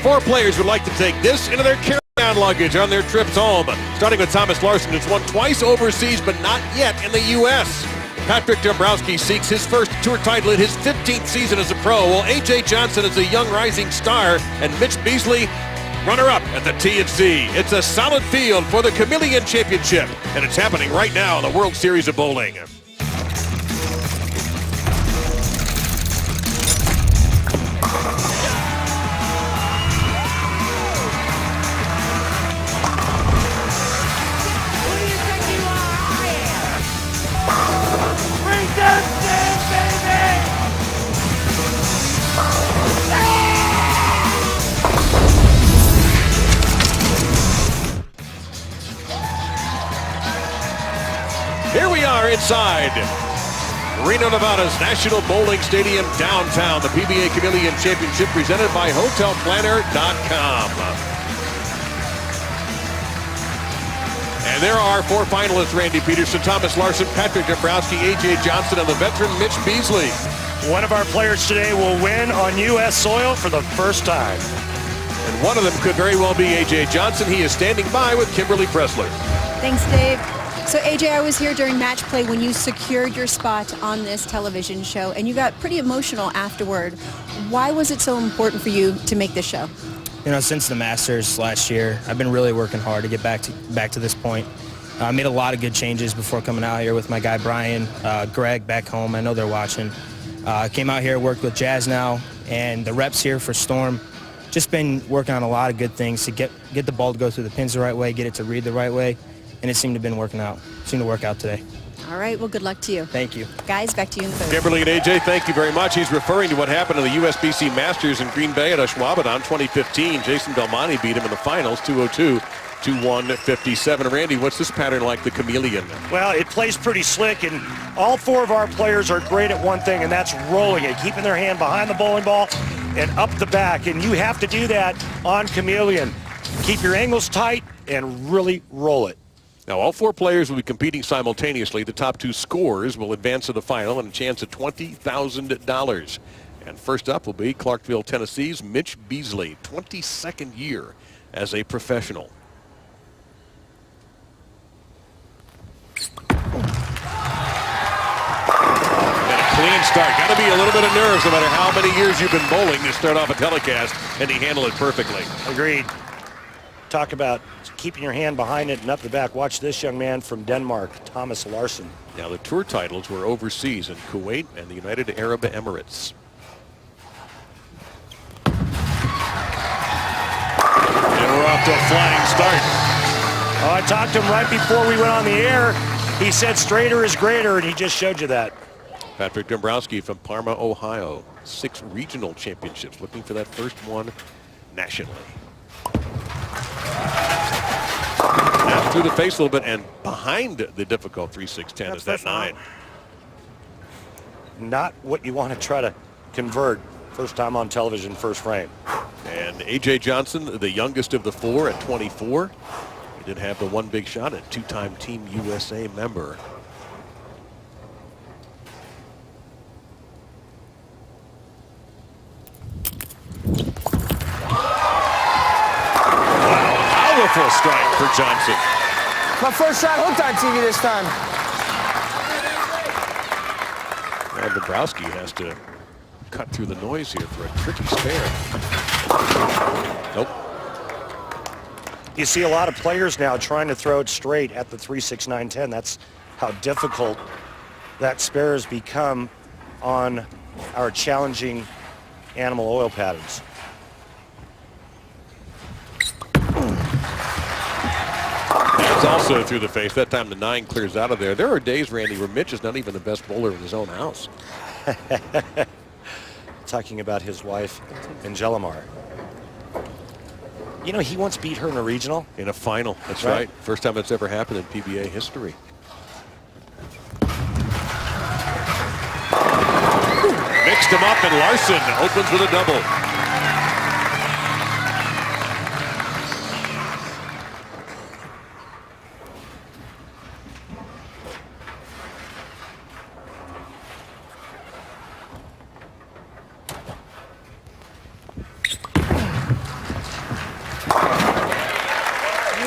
4 players would like to take this into their carry-on luggage on their trips home. Starting with Thomas Larsson, who's won twice overseas, but not yet in the U.S. Patrick Dombrowski seeks his first tour title in his 15th season as a pro, while A.J. Johnson is a young rising star, and Mitch Beasley, runner-up at the T&C. It's a solid field for the Chameleon Championship, and it's happening right now in the World Series of Bowling. Here we are inside Reno, Nevada's National Bowling Stadium downtown. The PBA Chameleon Championship presented by HotelPlanner.com. And there are 4 finalists: Randy Peterson, Thomas Larsson, Patrick Dombrowski, A.J. Johnson, and the veteran Mitch Beasley. One of our players today will win on U.S. soil for the first time. And one of them could very well be A.J. Johnson. He is standing by with Kimberly Pressler. Thanks, Dave. So, AJ, I was here during match play when you secured your spot on this television show, and you got pretty emotional afterward. Why was it so important for you to make this show? You know, since the Masters last year, I've been really working hard to get back to this point. I made a lot of good changes before coming out here with my guy Brian, Greg back home. I know they're watching. Came out here, worked with Jazz now, and the reps here for Storm. Just been working on a lot of good things to get the ball to go through the pins the right way, get it to read the right way. And it seemed to have been working out. Seemed to work out today. All right, well, good luck to you. Thank you. Guys, back to you in the booth. Kimberly and AJ, thank you very much. He's referring to what happened in the USBC Masters in Green Bay at Ashwaubenon 2015. Jason Belmonte beat him in the finals 202 to 157. Randy, what's this pattern like, the Chameleon? Well, it plays pretty slick, and all 4 of our players are great at one thing, and that's rolling it, keeping their hand behind the bowling ball and up the back. And you have to do that on Chameleon. Keep your angles tight and really roll it. Now, all 4 players will be competing simultaneously. The top 2 scorers will advance to the final and a chance at $20,000. And first up will be Clarkville, Tennessee's Mitch Beasley, 22nd year as a professional. And a clean start. Got to be a little bit of nerves no matter how many years you've been bowling to start off a telecast, and he handled it perfectly. Agreed. Talk about keeping your hand behind it and up the back. Watch this young man from Denmark, Thomas Larsson. Now, the tour titles were overseas in Kuwait and the United Arab Emirates. And we're off to a flying start. Oh, I talked to him right before we went on the air. He said straighter is greater, and he just showed you that. Patrick Dombrowski from Parma, Ohio. 6 regional championships, looking for that first one nationally. Now through the face a little bit and behind the difficult 3-6-10 is that 9. Not what you want to try to convert first time on television, first frame. And A.J. Johnson, the youngest of the 4 at 24. He did have the one big shot, a 2-time Team USA member. Powerful strike for Johnson. My first shot hooked on TV this time. Well, Dombrowski has to cut through the noise here for a tricky spare. Nope. You see a lot of players now trying to throw it straight at the 3-6-9-10. That's how difficult that spare has become on our challenging animal oil patterns. It's also through the face. That time the 9 clears out of there. There are days, Randy, where Mitch is not even the best bowler in his own house. Talking about his wife, Angelimar. You know, he once beat her in a regional. In a final, that's right. First time it's ever happened in PBA history. Mixed him up, and Larsson opens with a double.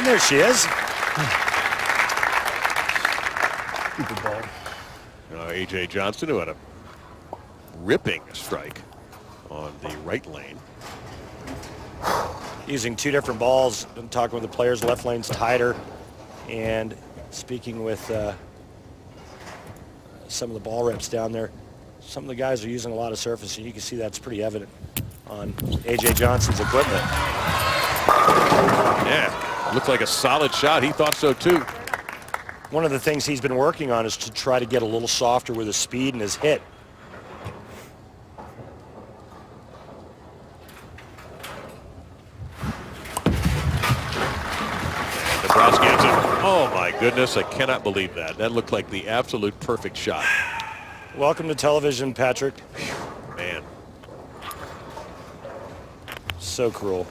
there she is. Stupid ball. A.J. Johnson, who had a ripping strike on the right lane. Using two different balls. I'm talking with the players. Left lane's tighter. And speaking with some of the ball reps down there, some of the guys are using a lot of surface, and you can see that's pretty evident on A.J. Johnson's equipment. Yeah, looked like a solid shot. He thought so too. One of the things he's been working on is to try to get a little softer with his speed and his hit. Nebraska gets it. Oh my goodness, I cannot believe that. That looked like the absolute perfect shot. Welcome to television, Patrick. Man. So cruel.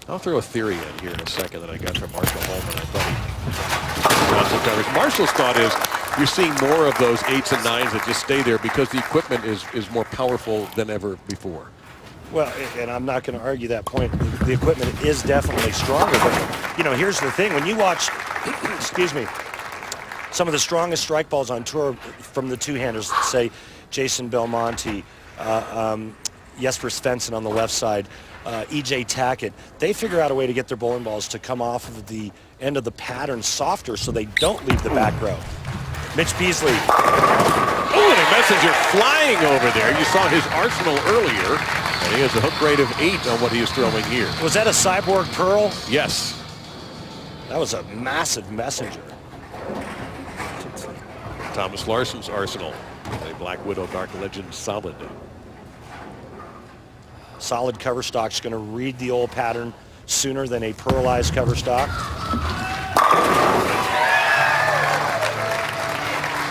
I'll throw a theory in here in a second that I got from Marshall Holman. I thought Marshall's thought is you're seeing more of those 8s and 9s that just stay there because the equipment is more powerful than ever before. Well, and I'm not going to argue that point. The equipment is definitely stronger. But, you know, here's the thing. When you watch, excuse me, some of the strongest strike balls on tour from the two-handers, say Jason Belmonte, Jesper Svensson on the left side, E.J. Tackett, they figure out a way to get their bowling balls to come off of the end of the pattern softer so they don't leave the back row. Mitch Beasley. Oh, and a messenger flying over there. You saw his arsenal earlier, and he has a hook rate of 8 on what he is throwing here. Was that a cyborg pearl? Yes. That was a massive messenger. Thomas Larson's arsenal. A Black Widow Dark Legend solid. Solid cover stock's going to read the old pattern sooner than a pearlized cover stock.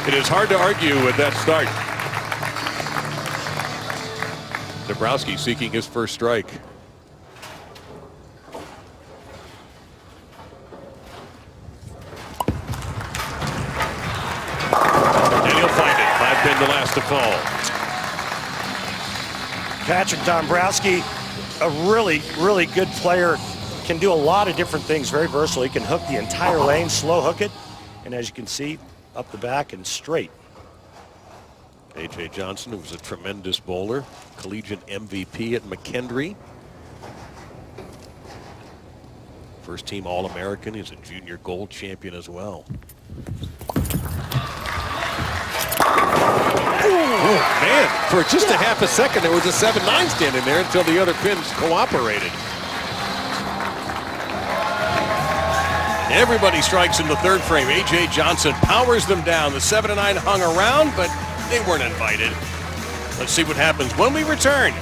It is hard to argue with that start. Dabrowski seeking his first strike. And he'll find it. 5-pin to last to fall. Patrick Dombrowski, a really, really good player, can do a lot of different things, very versatile. He can hook the entire lane, slow hook it, and as you can see, up the back and straight. A.J. Johnson, who was a tremendous bowler, collegiate MVP at McKendree. First team All-American. He's a junior gold champion as well. Oh, man, for just a half a second, there was a 7-9 standing there until the other pins cooperated. Everybody strikes in the third frame. A.J. Johnson powers them down. The 7-9 hung around, but they weren't invited. Let's see what happens when we return.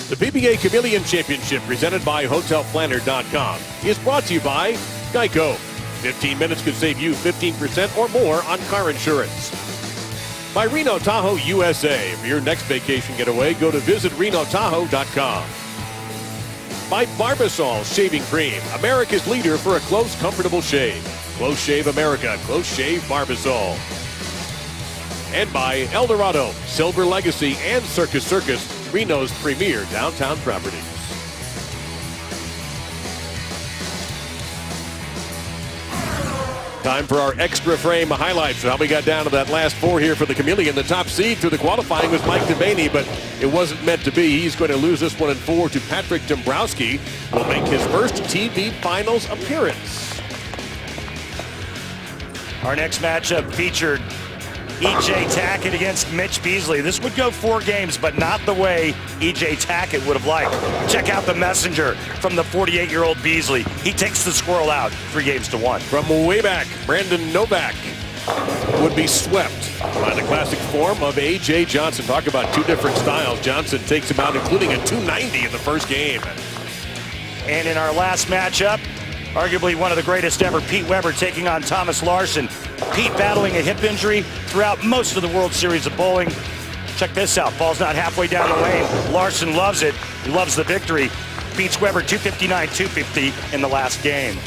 The PBA Chameleon Championship, presented by HotelPlanner.com, is brought to you by Geico. 15 minutes could save you 15% or more on car insurance. By Reno Tahoe USA. For your next vacation getaway, go to visitrenotahoe.com. By Barbasol Shaving Cream, America's leader for a close, comfortable shave. Close Shave America, Close Shave Barbasol. And by El Dorado, Silver Legacy, and Circus, Reno's premier downtown properties. Time for our extra frame highlights. How we got down to that last 4 here for the Chameleon. The top seed through the qualifying was Mike Devaney, but it wasn't meant to be. He's going to lose this one in 4 to Patrick Dombrowski, who will make his first TV Finals appearance. Our next matchup featured E.J. Tackett against Mitch Beasley. This would go 4 games, but not the way E.J. Tackett would have liked. Check out the messenger from the 48-year-old Beasley. He takes the squirrel out 3-1. From way back, Brandon Novak would be swept by the classic form of A.J. Johnson. Talk about 2 different styles. Johnson takes him out, including a 290 in the first game. And in our last matchup, arguably one of the greatest ever, Pete Weber taking on Thomas Larson. Pete battling a hip injury throughout most of the World Series of bowling. Check this out. Ball's not halfway down the lane. Larson loves it. He loves the victory. Beats Weber 259-250 in the last game.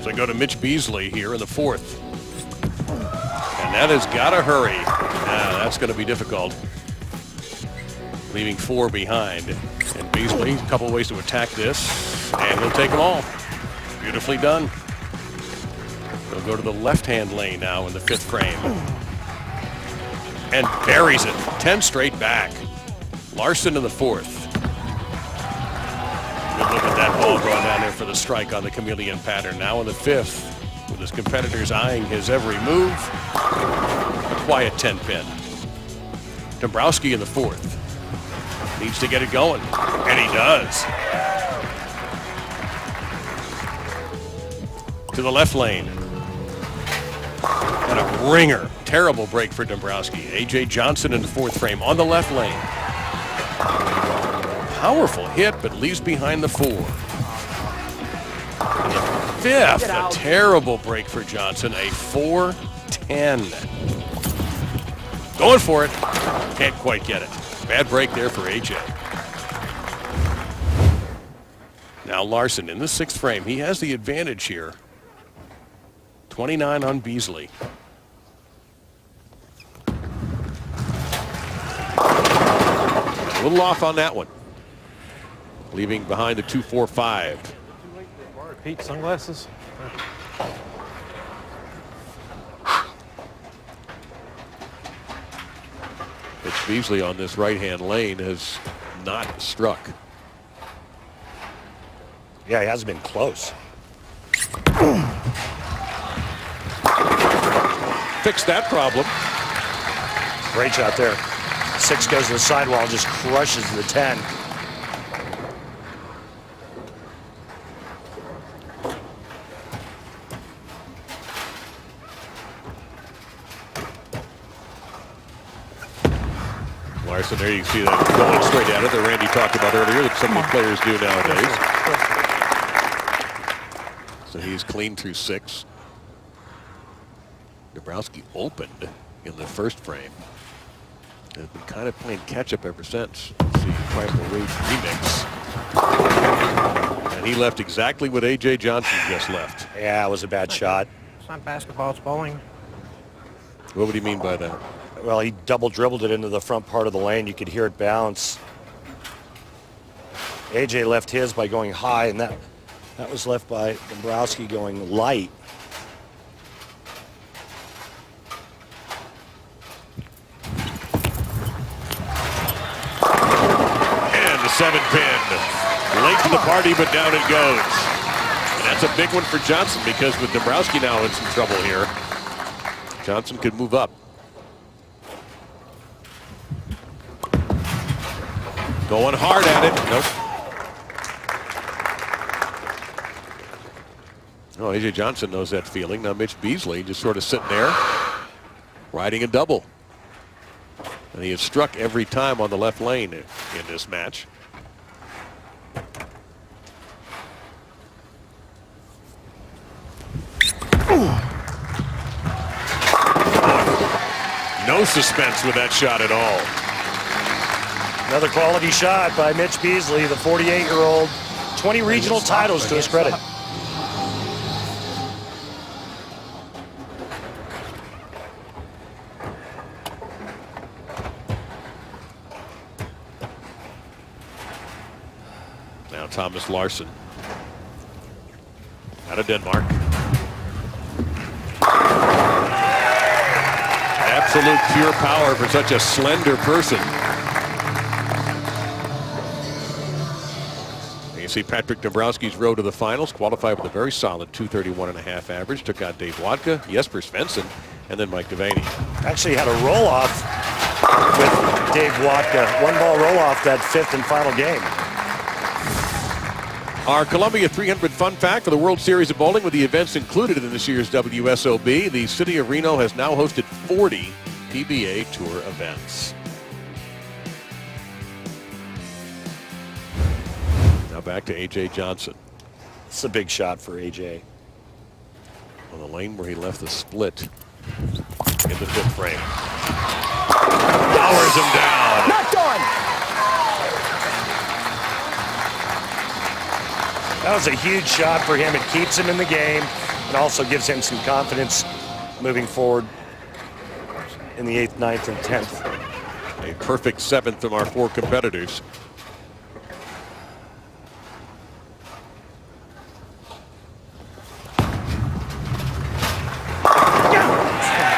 So I go to Mitch Beasley here in the 4th. And And that has got to hurry. That's going to be difficult. Leaving 4 behind. And Beasley, a couple ways to attack this. And he'll take them all. Beautifully done. He'll go to the left-hand lane now in the 5th frame. And buries it. 10 straight back. Larson in the 4th. Good look at that ball going down there for the strike on the chameleon pattern. Now in the 5th, with his competitors eyeing his every move. A quiet 10-pin. Dombrowski in the 4th. Needs to get it going, and he does. To the left lane. And a ringer. Terrible break for Dombrowski. A.J. Johnson in the 4th frame on the left lane. Powerful hit, but leaves behind the 4. The 5th, a terrible break for Johnson. A 4-10. Going for it. Can't quite get it. Bad break there for A.J. Now Larson in the 6th frame. He has the advantage here. 29 on Beasley. A little off on that one. Leaving behind the 2-4-5. Pete, sunglasses? Mitch Beasley on this right-hand lane has not struck. Yeah, he has been close. Fix that problem. Great shot there. 6 goes to the sidewall, just crushes the 10. Larson, there you see that going straight at it that Randy talked about earlier that some of the players do nowadays. So he's clean through 6. Dombrowski opened in the 1st frame. Has been kind of playing catch-up ever since. Let's see, Primal Rage remix. And he left exactly what A.J. Johnson just left. Yeah, it was a bad shot. It's not basketball, it's bowling. What would he mean by that? Well, he double dribbled it into the front part of the lane. You could hear it bounce. AJ left his by going high, and that was left by Dombrowski going light. And the 7-pin. Late to the party, but down it goes. And that's a big one for Johnson because with Dombrowski now in some trouble here, Johnson could move up. Going hard at it. Nope. Oh, A.J. Johnson knows that feeling. Now Mitch Beasley just sort of sitting there, riding a double. And he has struck every time on the left lane in this match. No suspense with that shot at all. Another quality shot by Mitch Beasley, the 48-year-old. 20 regional titles to his credit. Now Thomas Larson out of Denmark. Absolute pure power for such a slender person. You see Patrick Dombrowski's road to the finals, qualified with a very solid 231.5 average. Took out Dave Wadka, Jesper Svensson, and then Mike Devaney. Actually had a roll-off with Dave Wadka. 1-ball roll-off that 5th and final game. Our Columbia 300 fun fact for the World Series of Bowling with the events included in this year's WSOB. The city of Reno has now hosted 40 PBA Tour events. Now back to A.J. Johnson. It's a big shot for AJ. On the lane where he left the split in the 5th frame. Powers him down. Not done! That was a huge shot for him. It keeps him in the game and also gives him some confidence moving forward. in the 8th, 9th, and 10th. A perfect 7th from our 4 competitors.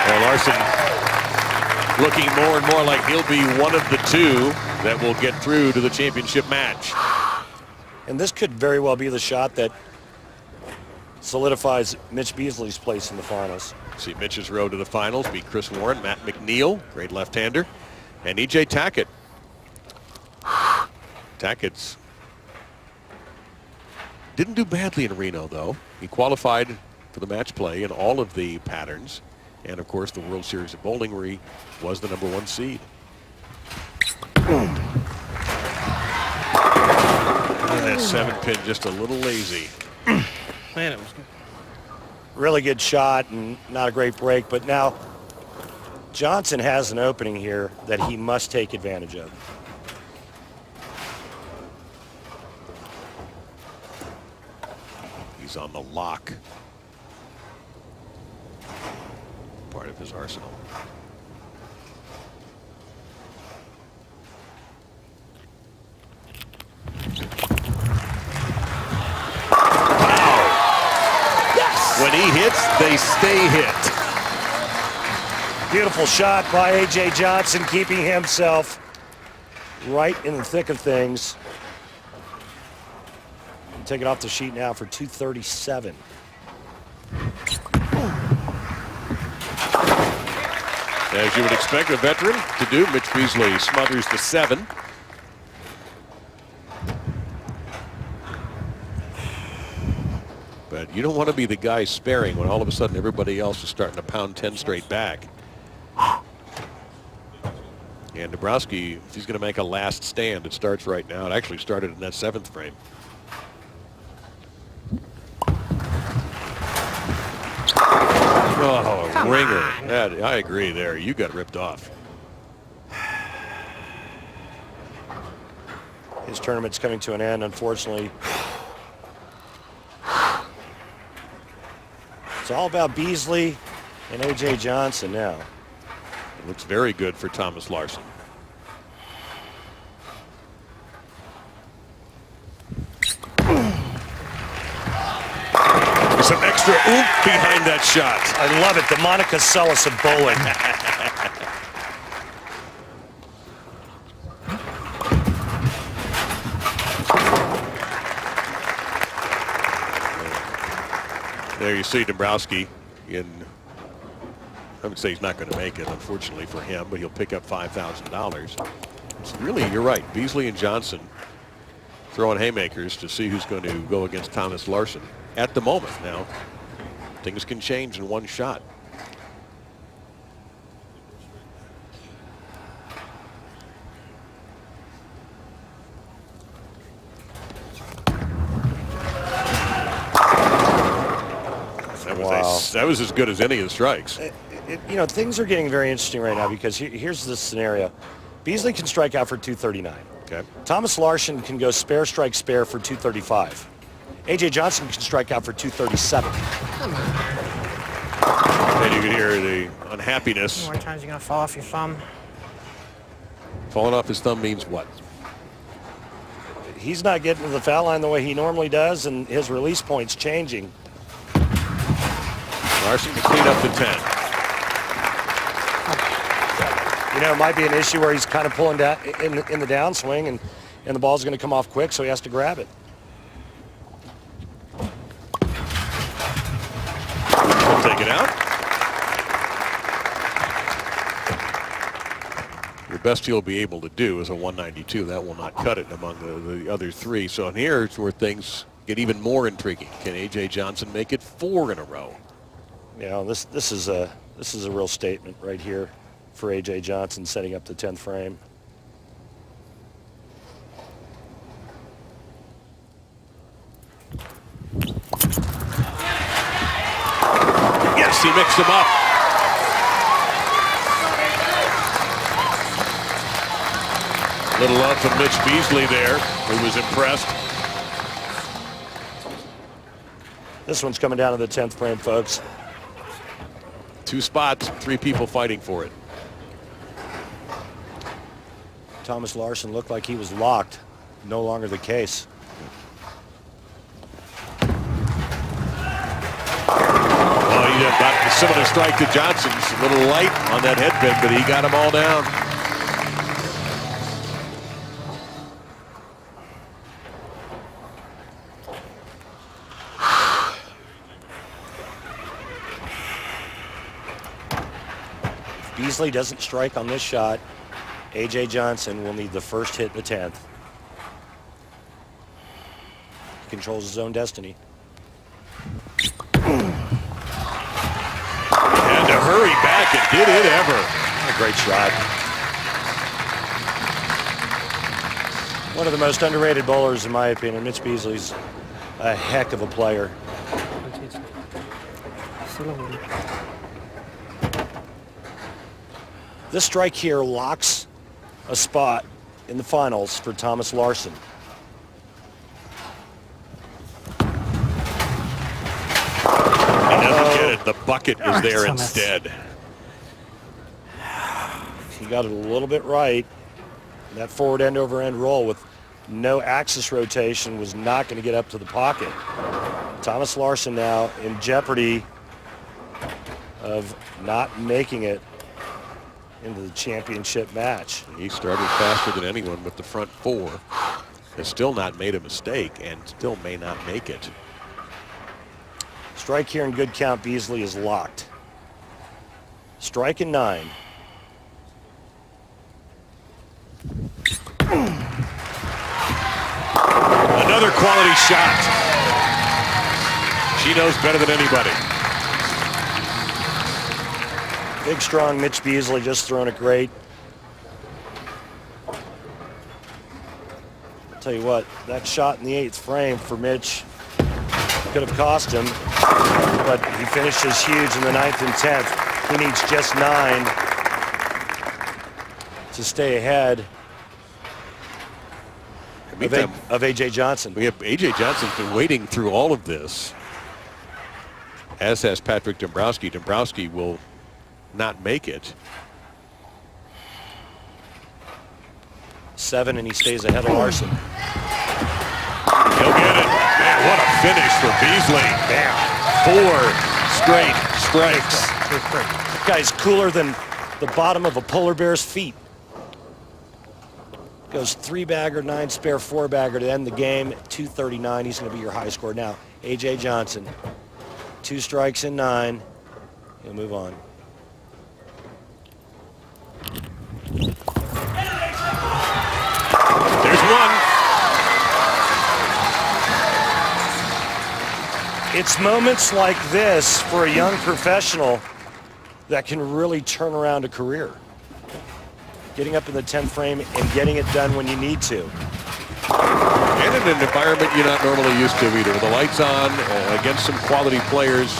Well, Larson looking more and more like he'll be one of the 2 that will get through to the championship match. And this could very well be the shot that solidifies Mitch Beasley's place in the finals. See Mitch's road to the finals beat Chris Warren, Matt McNeil, great left-hander, and E.J. Tackett. Tackett's didn't do badly in Reno, though. He qualified for the match play in all of the patterns, and of course the World Series of Bowling, where he was the #1 seed. That 7-pin just a little lazy. Man, it was good. Really good shot and not a great break, but now Johnson has an opening here that he must take advantage of. He's on the lock. Part of his arsenal. When he hits, they stay hit. Beautiful shot by A.J. Johnson, keeping himself right in the thick of things. Take it off the sheet now for 237. As you would expect a veteran to do, Mitch Beasley smothers the 7. But you don't want to be the guy sparing when all of a sudden everybody else is starting to pound 10 straight back. And Dabrowski, if he's going to make a last stand, it starts right now. It actually started in that 7th frame. Oh, ringer. I agree there. You got ripped off. His tournament's coming to an end, unfortunately. It's all about Beasley and A.J. Johnson now. It looks very good for Thomas Larson. Some extra oomph behind that shot. I love it. The Monica Seles of bowling. There you see Dabrowski in, I would say he's not going to make it, unfortunately for him, but he'll pick up $5,000. It's really, you're right, Beasley and Johnson throwing haymakers to see who's going to go against Thomas Larson at the moment. Now, things can change in one shot. That was as good as any of the strikes. You know, things are getting very interesting right now because here's the scenario. Beasley can strike out for 239. Okay. Thomas Larson can go spare, strike, spare for 235. A.J. Johnson can strike out for 237. And you can hear the unhappiness. How many times are you going to fall off your thumb? Falling off his thumb means what? He's not getting to the foul line the way he normally does, and his release point's changing. Larson can clean up the 10. You know, it might be an issue where he's kind of pulling down in the downswing, and the ball's going to come off quick, so he has to grab it. He'll take it out. The best he'll be able to do is a 192. That will not cut it among the other 3. So in here, it's where things get even more intriguing. Can A.J. Johnson make it 4 in a row? You know, this is a real statement right here for A.J. Johnson, setting up the 10th frame. Yes, he mixed them up. Little love from Mitch Beasley there, who was impressed. This one's coming down to the 10th frame, folks. 2 spots, 3 people fighting for it. Thomas Larson looked like he was locked. No longer the case. Well, he had about a similar strike to Johnson's. A little light on that head pin, but he got them all down. If Beasley doesn't strike on this shot, A.J. Johnson will need the first hit in the 10th. He controls his own destiny. Had to hurry back, and did it ever. What a great shot. One of the most underrated bowlers, in my opinion. Mitch Beasley's a heck of a player. This strike here locks a spot in the finals for Thomas Larson. He doesn't get it. The bucket is there instead. He got it a little bit right. That forward end over end roll with no axis rotation was not going to get up to the pocket. Thomas Larson now in jeopardy of not making it into the championship match. He started faster than anyone with the front four. Has still not made a mistake and still may not make it. Strike here in good count. Beasley is locked. Strike in 9. Another quality shot. She knows better than anybody. Big, strong Mitch Beasley just throwing it great. I'll tell you what, that shot in the 8th frame for Mitch could have cost him, but he finishes huge in the 9th and 10th. He needs just 9 to stay ahead of A.J. Johnson. We have A.J. Johnson's been waiting through all of this, as has Patrick Dombrowski. Dombrowski will not make it. 7, and he stays ahead of Larson. He'll get it. Man, what a finish for Beasley. Man, 4 straight strikes. That guy's cooler than the bottom of a polar bear's feet. Goes 3-bagger, 9 spare, 4-bagger to end the game. 239. He's going to be your high score now. A.J. Johnson, 2 strikes in 9. He'll move on. There's one. It's moments like this for a young professional that can really turn around a career. Getting up in the 10th frame and getting it done when you need to. And in an environment you're not normally used to either. The lights on, against some quality players,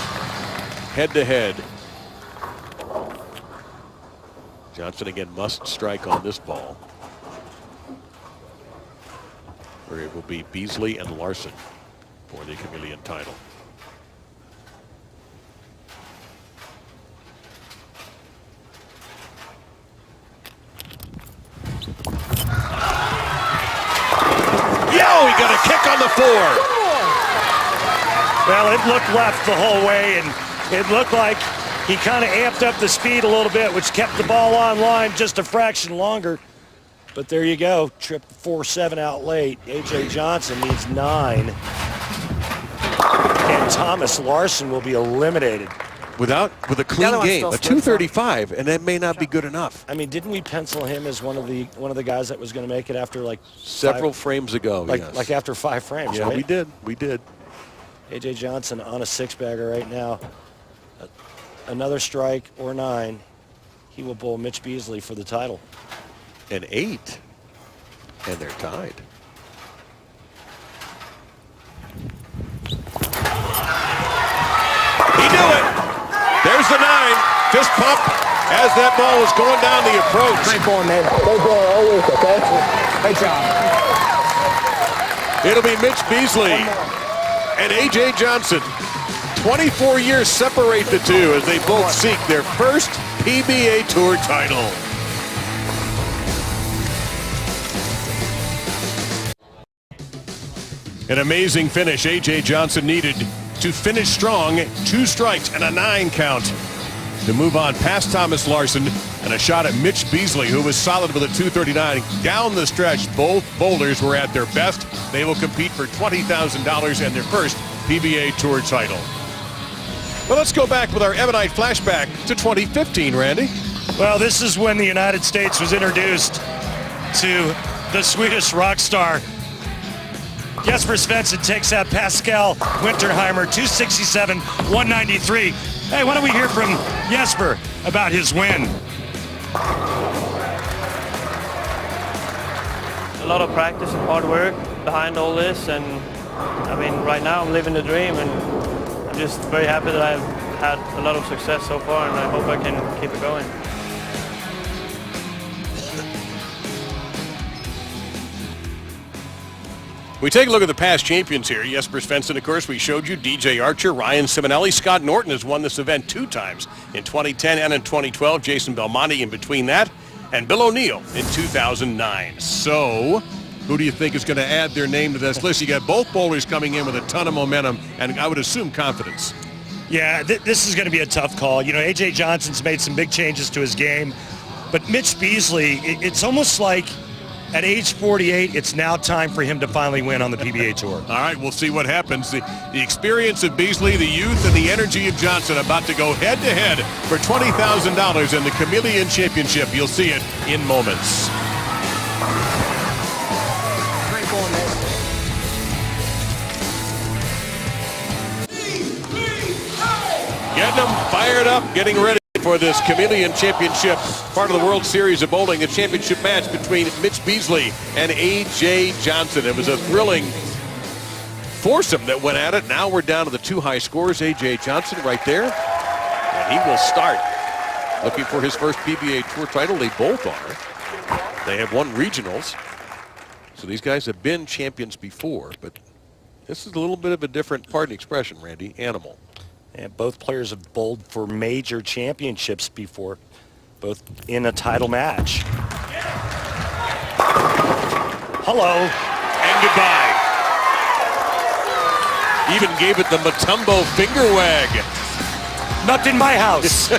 head to head. Johnson again must strike on this ball, where it will be Beasley and Larson for the Chameleon title. Yo, he got a kick on the 4. Well, it looked left the whole way, and it looked like he kind of amped up the speed a little bit, which kept the ball on line just a fraction longer. But there you go, tripped 4-7 out late. A.J. Johnson needs 9. And Thomas Larson will be eliminated. With a clean game, a 235, and that may not be good enough. I mean, didn't we pencil him as one of the guys that was going to make it after like several frames ago? Like, yes. like after 5 frames, yeah, right? we did. A.J. Johnson on a 6-bagger right now. Another strike or 9, he will bowl Mitch Beasley for the title. An 8, and they're tied. He knew it. There's the 9. Fist pump as that ball is going down the approach. Great ball, man. Great ball always, okay? Great job. It'll be Mitch Beasley and A.J. Johnson. 24 years separate the two as they both seek their first PBA Tour title. An amazing finish A.J. Johnson needed to finish strong. 2 strikes and a 9 count to move on past Thomas Larson, and a shot at Mitch Beasley, who was solid with a 239. Down the stretch, both bowlers were at their best. They will compete for $20,000 and their first PBA Tour title. Well, let's go back with our Ebonite flashback to 2015, Randy. Well, this is when the United States was introduced to the Swedish rock star. Jesper Svensson takes out Pascal Winterheimer, 267, 193. Hey, why don't we hear from Jesper about his win? A lot of practice and hard work behind all this, and I mean, right now I'm living the dream, and I'm just very happy that I've had a lot of success so far, and I hope I can keep it going. We take a look at the past champions here. Jesper Svensson, of course, we showed you. DJ Archer, Ryan Simonelli. Scott Norton has won this event 2 times, in 2010 and in 2012. Jason Belmonte in between that, and Bill O'Neill in 2009. So, who do you think is going to add their name to this list? You got both bowlers coming in with a ton of momentum, and I would assume confidence. Yeah, this is going to be a tough call. You know, A.J. Johnson's made some big changes to his game, but Mitch Beasley, it's almost like at age 48, it's now time for him to finally win on the PBA Tour. All right, we'll see what happens. The experience of Beasley, the youth, and the energy of Johnson about to go head-to-head for $20,000 in the Chameleon Championship. You'll see it in moments. Getting them fired up, getting ready for this Chameleon Championship, part of the World Series of Bowling, a championship match between Mitch Beasley and A.J. Johnson. It was a thrilling foursome that went at it. Now we're down to the 2 high scores. A.J. Johnson right there, and he will start looking for his first PBA Tour title. They both are. They have won regionals, so these guys have been champions before, but this is a little bit of a different, pardon the expression, Randy, animal. And both players have bowled for major championships before, both in a title match. Hello. And goodbye. Even gave it the Matumbo finger wag. Not in my house.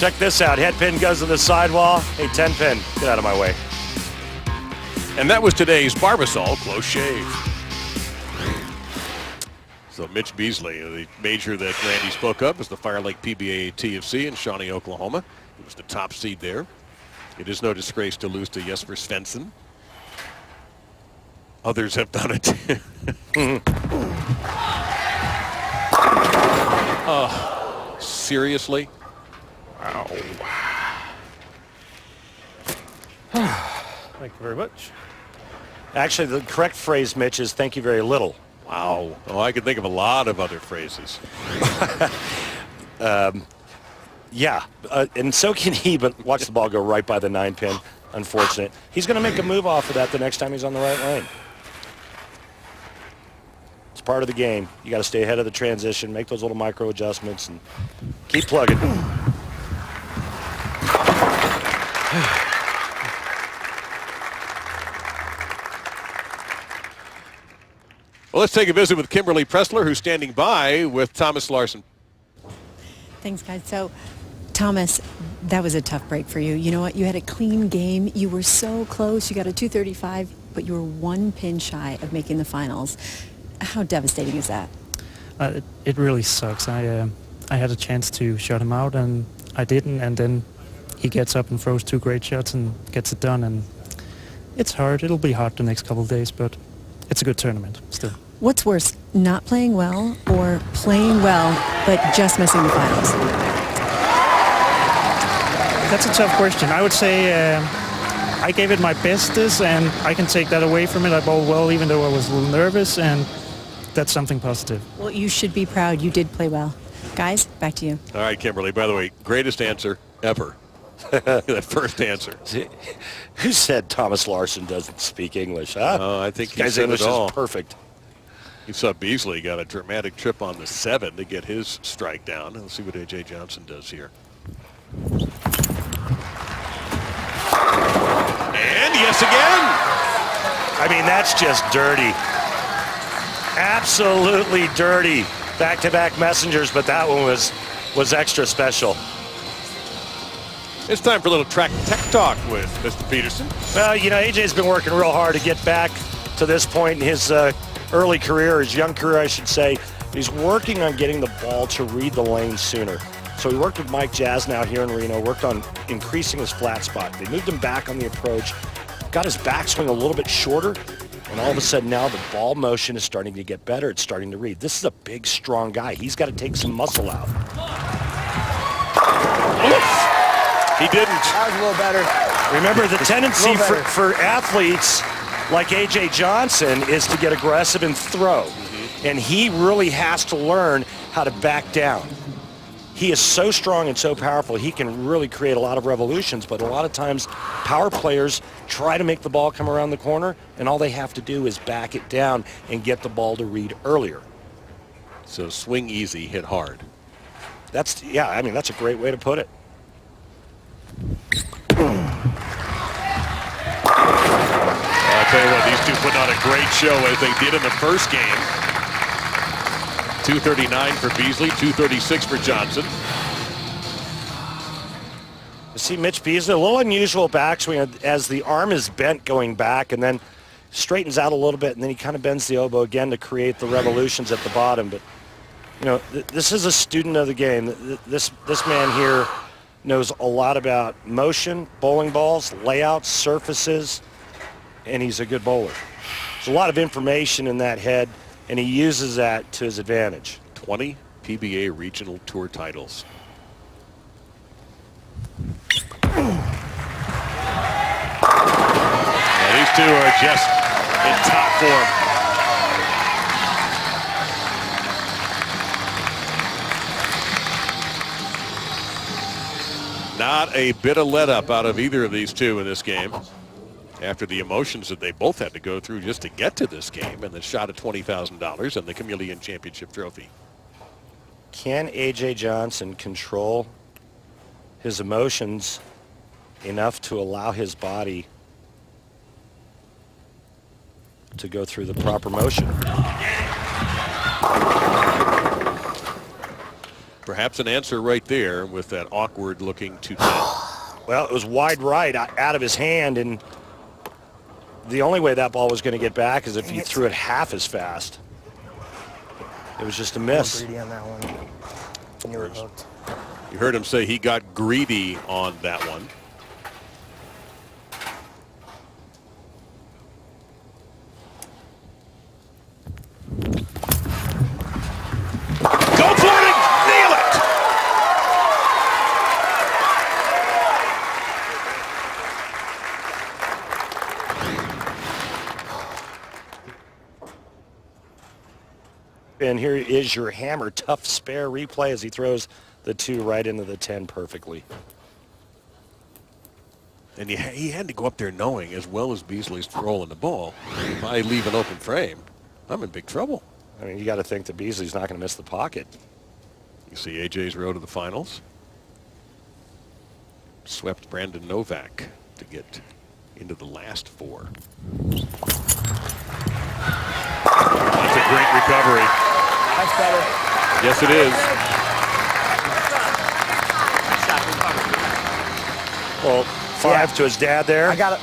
Check this out. Head pin goes to the sidewall. Hey, 10 pin, get out of my way. And that was today's Barbasol Close Shave. So Mitch Beasley, the major that Randy spoke of, is the Fire Lake PBA TFC in Shawnee, Oklahoma. He was the top seed there. It is no disgrace to lose to Jesper Svensson. Others have done it. Oh, seriously? Wow. Thank you very much. Actually, the correct phrase, Mitch, is thank you very little. Wow. Oh, I can think of a lot of other phrases. Yeah, and so can he, but watch the ball go right by the 9 pin. Unfortunate. He's going to make a move off of that the next time he's on the right lane. It's part of the game. You got to stay ahead of the transition, make those little micro adjustments, and keep plugging. Well, let's take a visit with Kimberly Pressler, who's standing by with Thomas Larson. Thanks, guys. So, Thomas, that was a tough break for you. You know what? You had a clean game. You were so close. You got a 235, but you were 1 pin shy of making the finals. How devastating is that? It really sucks. I had a chance to shut him out, and I didn't, and then he gets up and throws 2 great shots and gets it done, and it's hard. It'll be hard the next couple of days, but it's a good tournament still. What's worse, not playing well or playing well but just missing the finals? That's a tough question. I would say I gave it my bestest, and I can take that away from it. I bowled well even though I was a little nervous, and that's something positive. Well, you should be proud. You did play well. Guys, back to you. All right, Kimberly, by the way, greatest answer ever. That first answer. Who said Thomas Larson doesn't speak English? Huh? I think This guy's English is perfect. You saw Beasley got a dramatic trip on the 7 to get his strike down. Let's see what A.J. Johnson does here. And yes again. I mean, that's just dirty. Absolutely dirty. Back-to-back messengers, but that one was extra special. It's time for a little track tech talk with Mr. Peterson. Well, you know, AJ's been working real hard to get back to this point in his early career, his young career, I should say. He's working on getting the ball to read the lane sooner. So he worked with Mike Jasna out here in Reno, worked on increasing his flat spot. They moved him back on the approach, got his backswing a little bit shorter, and all of a sudden now the ball motion is starting to get better. It's starting to read. This is a big, strong guy. He's got to take some muscle out. He didn't. That was a little better. Remember, the tendency for athletes like AJ Johnson is to get aggressive and throw. And he really has to learn how to back down. He is so strong and so powerful, he can really create a lot of revolutions, but a lot of times power players try to make the ball come around the corner, and all they have to do is back it down and get the ball to read earlier. So swing easy, hit hard. That's a great way to put it. I'll tell you what, these two put on a great show as they did in the first game. 239 for Beasley, 236 for Johnson. You see Mitch Beasley, a little unusual backswing as the arm is bent going back and then straightens out a little bit, and then he kind of bends the elbow again to create the revolutions at the bottom. But, you know, this is a student of the game. This man here knows a lot about motion, bowling balls, layouts, surfaces, and he's a good bowler. There's a lot of information in that head, and he uses that to his advantage. 20 PBA regional tour titles. Now, these two are just in top form. Not a bit of let up out of either of these two in this game, after the emotions that they both had to go through just to get to this game and the shot at $20,000 and the Chameleon Championship trophy. Can AJ Johnson control his emotions enough to allow his body to go through the proper motion? Perhaps an answer right there with that awkward looking 210. Well, it was wide right out of his hand, and the only way that ball was going to get back is if he threw it half as fast. It was just a miss. Greedy on that one. You were hooked. You heard him say he got greedy on that one. Go for it! Nail it! And here is your hammer tough spare replay as he throws the 2 right into the 10 perfectly. And he had to go up there knowing, as well as Beasley's rolling the ball, if I leave an open frame, I'm in big trouble. I mean, you got to think that Beasley's not going to miss the pocket. You see AJ's road to the finals. Swept Brandon Novak to get into the last 4. That's a great recovery. That's better. Yes, it is. Well, 5 to his dad there. I got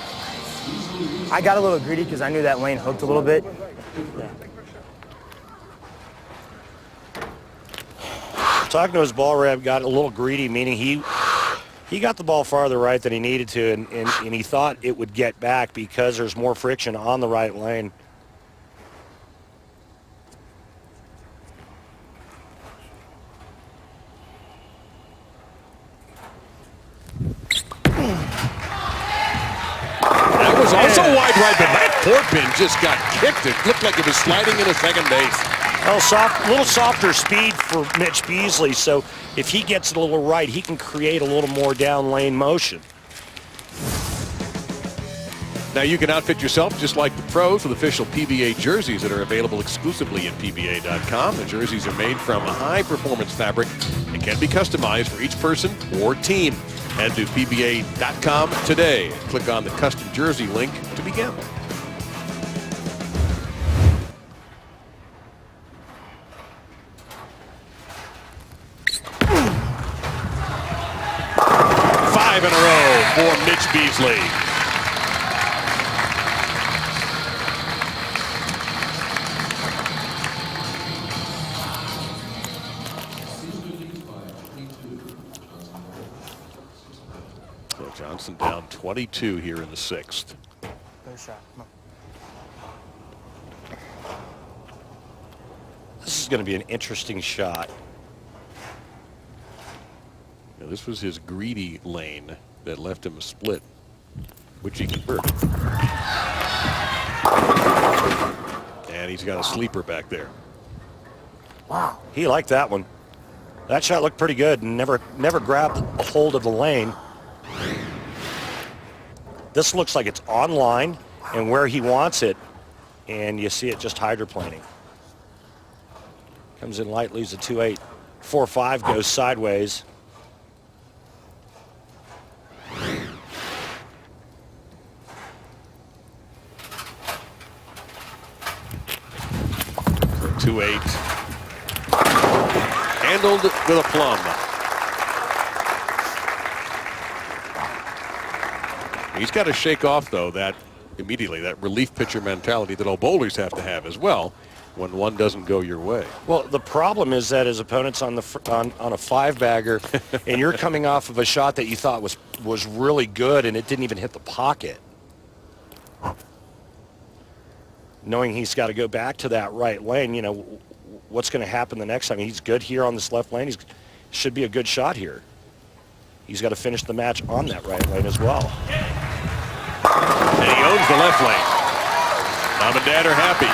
a little greedy because I knew that lane hooked a little bit. Talking to his ball rep, got a little greedy, meaning he got the ball farther right than he needed to, and he thought it would get back because there's more friction on the right lane. That was also wide right, but that 4-pin just got kicked. It looked like it was sliding into second base. Well, little softer speed for Mitch Beasley, so if he gets it a little right, he can create a little more down lane motion. Now you can outfit yourself just like the pros with official PBA jerseys that are available exclusively at PBA.com. The jerseys are made from a high-performance fabric and can be customized for each person or team. Head to PBA.com today and click on the custom jersey link to begin. 5 in a row for Mitch Beasley. So Johnson down 22 here in the 6th. Better shot. Come on. This is going to be an interesting shot. Now, this was his greedy lane that left him a split, which he converted. And he's got a sleeper back there. Wow. He liked that one. That shot looked pretty good and never grabbed a hold of the lane. This looks like it's on line and where he wants it, and you see it just hydroplaning. Comes in light, leaves a 2-8. 4-5 goes sideways. So 2-8. Handled with a plum. He's got to shake off, though, that immediately, that relief pitcher mentality that all bowlers have to have as well when one doesn't go your way. Well, the problem is that his opponent's on a 5-bagger, and you're coming off of a shot that you thought was really good, and it didn't even hit the pocket. Knowing he's got to go back to that right lane, you know, what's going to happen the next time? He's good here on this left lane. He should be a good shot here. He's got to finish the match on that right lane as well. And he owns the left lane. Mom and Dad are happy.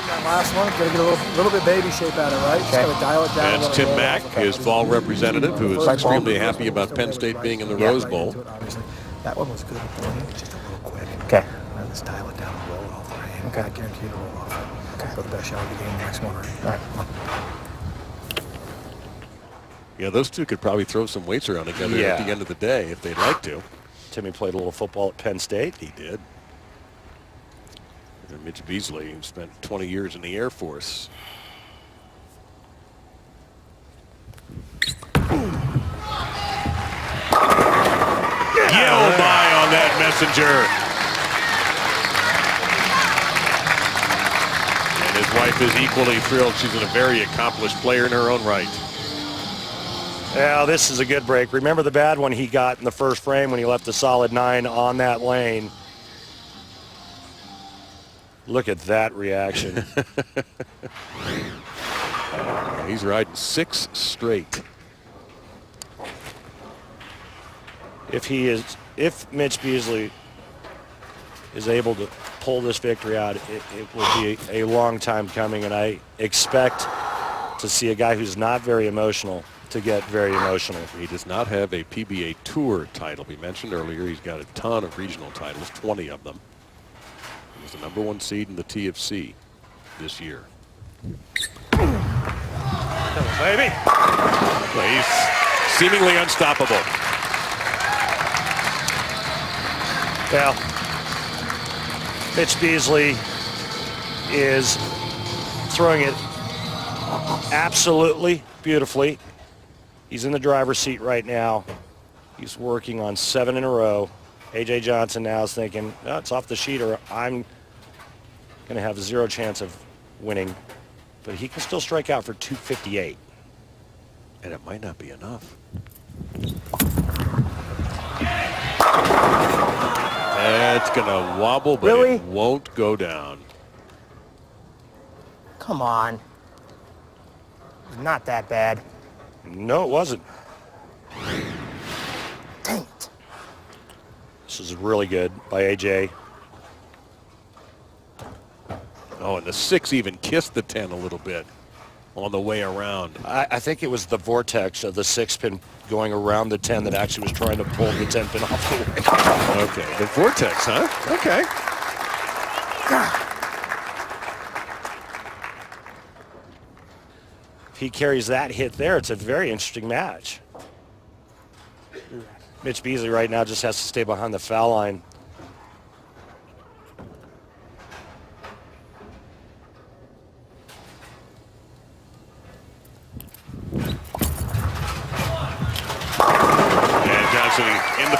That last one, got to get a little bit baby shape out of it, right? Just got to dial it down. That's Tim Mack, his fall representative, who is extremely happy about Penn State being in the Rose Bowl. That one was good, just a little quick. Okay. Let's dial it down and roll it off the right hand. Okay. I guarantee you to roll off it. Okay. So the best shot of the game, the next one, right? All right. Yeah, those two could probably throw some weights around together at the end of the day if they'd like to. Timmy played a little football at Penn State. He did. And Mitch Beasley, who spent 20 years in the Air Force. Yeah, oh my on that messenger. And his wife is equally thrilled. She's a very accomplished player in her own right. Yeah, this is a good break. Remember the bad one he got in the first frame when he left a solid 9 on that lane. Look at that reaction. He's riding 6 straight. If Mitch Beasley is able to pull this victory out, it will be a long time coming, and I expect to see a guy who's not very emotional to get very emotional. He does not have a PBA Tour title. We mentioned earlier he's got a ton of regional titles, 20 of them. He was the #1 seed in the TFC this year. Baby. He's seemingly unstoppable. Well, Mitch Beasley is throwing it absolutely beautifully. He's in the driver's seat right now. He's working on 7 in a row. A.J. Johnson now is thinking, oh, it's off the sheet or I'm going to have 0 chance of winning. But he can still strike out for 258. And it might not be enough. It's going to wobble, but Really? it won't go down. Come on. Not that bad. No, it wasn't. Dang it. This is really good by A.J. Oh, and the 6 even kissed the 10 a little bit on the way around. I think it was the vortex of the 6-pin going around the 10 that actually was trying to pull the 10-pin off the way. Okay, the vortex, huh? Okay. If he carries that hit there, it's a very interesting match. Mitch Beasley right now just has to stay behind the foul line.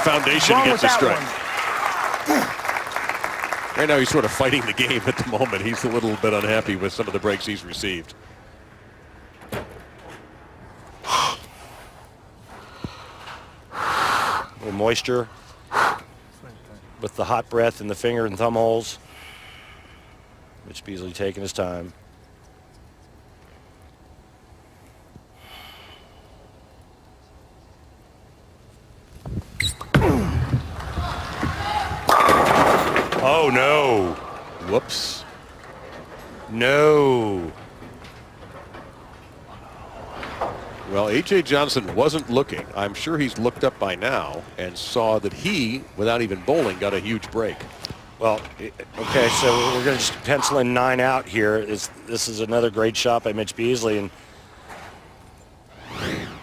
foundation Wrong against with a strike. that Right now he's sort of fighting the game at the moment. He's a little bit unhappy with some of the breaks he's received. A little moisture with the hot breath in the finger and thumb holes. Mitch Beasley taking his time. Oh, no. Whoops. No. Well, A.J. Johnson wasn't looking. I'm sure he's looked up by now and saw that he, without even bowling, got a huge break. Well, okay, so we're going to just pencil in 9 out here. This is another great shot by Mitch Beasley, and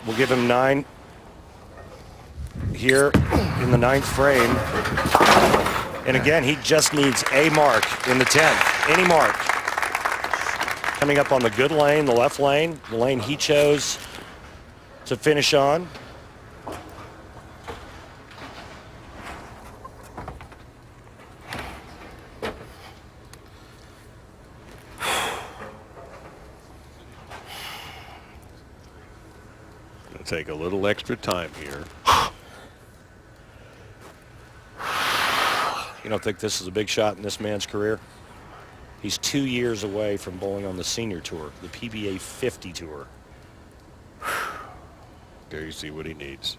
we'll give him 9 here in the 9th frame. And again, he just needs a mark in the 10th, any mark. Coming up on the good lane, the left lane, the lane he chose to finish on. Gonna take a little extra time here. You don't think this is a big shot in this man's career? He's 2 years away from bowling on the senior tour, the PBA 50 tour. There you see what he needs.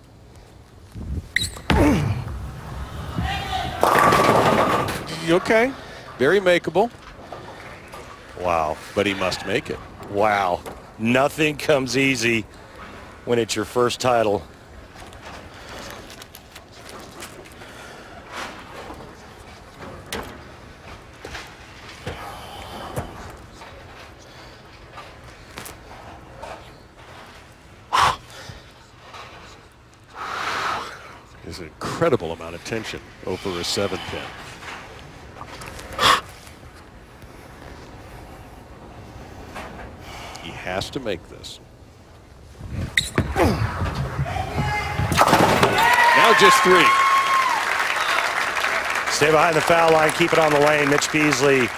Okay, very makeable. Wow. But he must make it. Wow. Nothing comes easy when it's your first title. There's an incredible amount of tension over a 7 pin. He has to make this. Now just 3. Stay behind the foul line, keep it on the lane. Mitch Beasley,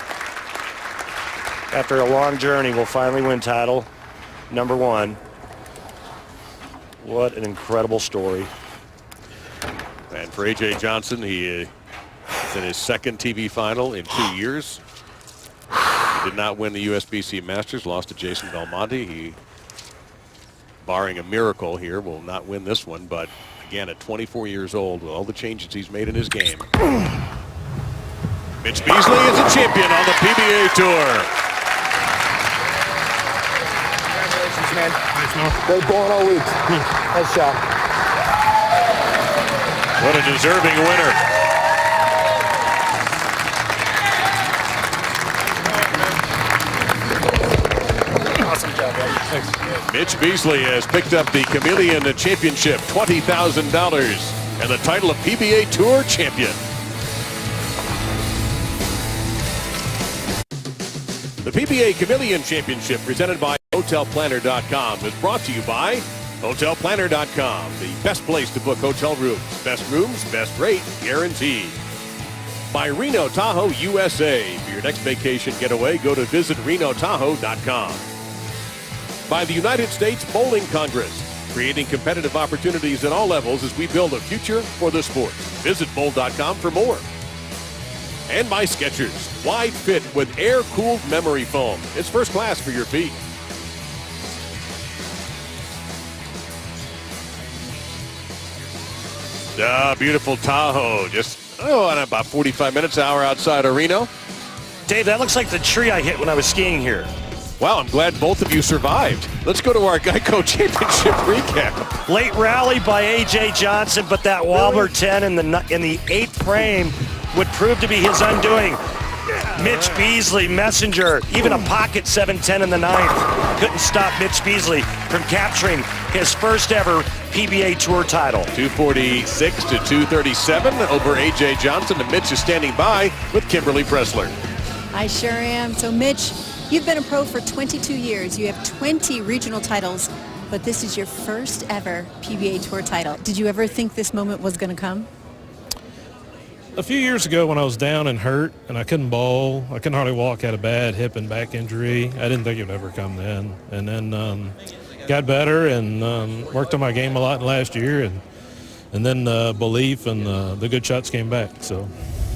after a long journey, will finally win title number 1. What an incredible story. And for A.J. Johnson, he is in his 2nd TV final in 2 years. He did not win the USBC Masters, lost to Jason Belmonte. He, barring a miracle here, will not win this one. But again, at 24 years old, with all the changes he's made in his game, Mitch Beasley is a champion on the PBA Tour. Congratulations, man. Great bowling all week. Nice shot. What a deserving winner. Awesome job, buddy. Thanks. Mitch Beasley has picked up the Chameleon Championship, $20,000, and the title of PBA Tour champion. The PBA Chameleon Championship, presented by HotelPlanner.com, is brought to you by HotelPlanner.com, the best place to book hotel rooms. Best rooms, best rate, guaranteed. By Reno Tahoe USA. For your next vacation getaway, go to visitrenotahoe.com. By the United States Bowling Congress, creating competitive opportunities at all levels as we build a future for the sport. Visit bowl.com for more. And by Skechers, wide fit with air-cooled memory foam. It's first class for your feet. Beautiful Tahoe, just in about 45 minutes, hour outside of Reno. Dave, that looks like the tree I hit when I was skiing here. Wow, I'm glad both of you survived. Let's go to our Geico Championship recap. Late rally by A.J. Johnson, but that wobbler 10 in the 8th frame would prove to be his undoing. Mitch Beasley, messenger, even a pocket 7-10 in the 9th. Couldn't stop Mitch Beasley from capturing his first ever PBA Tour title. 246 to 237 over A.J. Johnson, and Mitch is standing by with Kimberly Pressler. I sure am. So, Mitch, you've been a pro for 22 years. You have 20 regional titles. but this is your first ever PBA Tour title. Did you ever think this moment was going to come? A few years ago when I was down and hurt and I couldn't bowl, I couldn't hardly walk, had a bad hip and back injury. I didn't think it would ever come then. And then got better and worked on my game a lot last year, and then belief and the good shots came back. So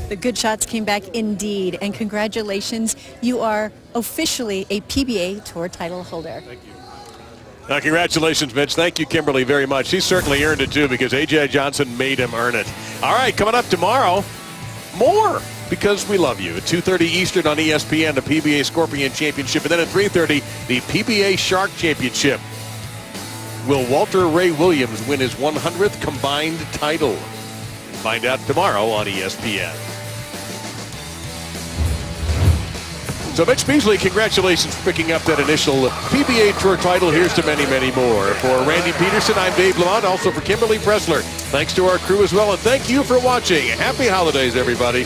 The good shots came back indeed, and congratulations. You are officially a PBA Tour title holder. thank you. Congratulations, Mitch. Thank you, Kimberly, very much. He certainly earned it, too, because A.J. Johnson made him earn it. All right, coming up tomorrow, more Because We Love You. At 2:30 Eastern on ESPN, the PBA Scorpion Championship. And then at 3:30, the PBA Shark Championship. Will Walter Ray Williams win his 100th combined title? Find out tomorrow on ESPN. So Mitch Beasley, congratulations for picking up that initial PBA Tour title. Here's to many, many more. For Randy Peterson, I'm Dave Lamont. Also for Kimberly Pressler. Thanks to our crew as well. And thank you for watching. Happy holidays, everybody.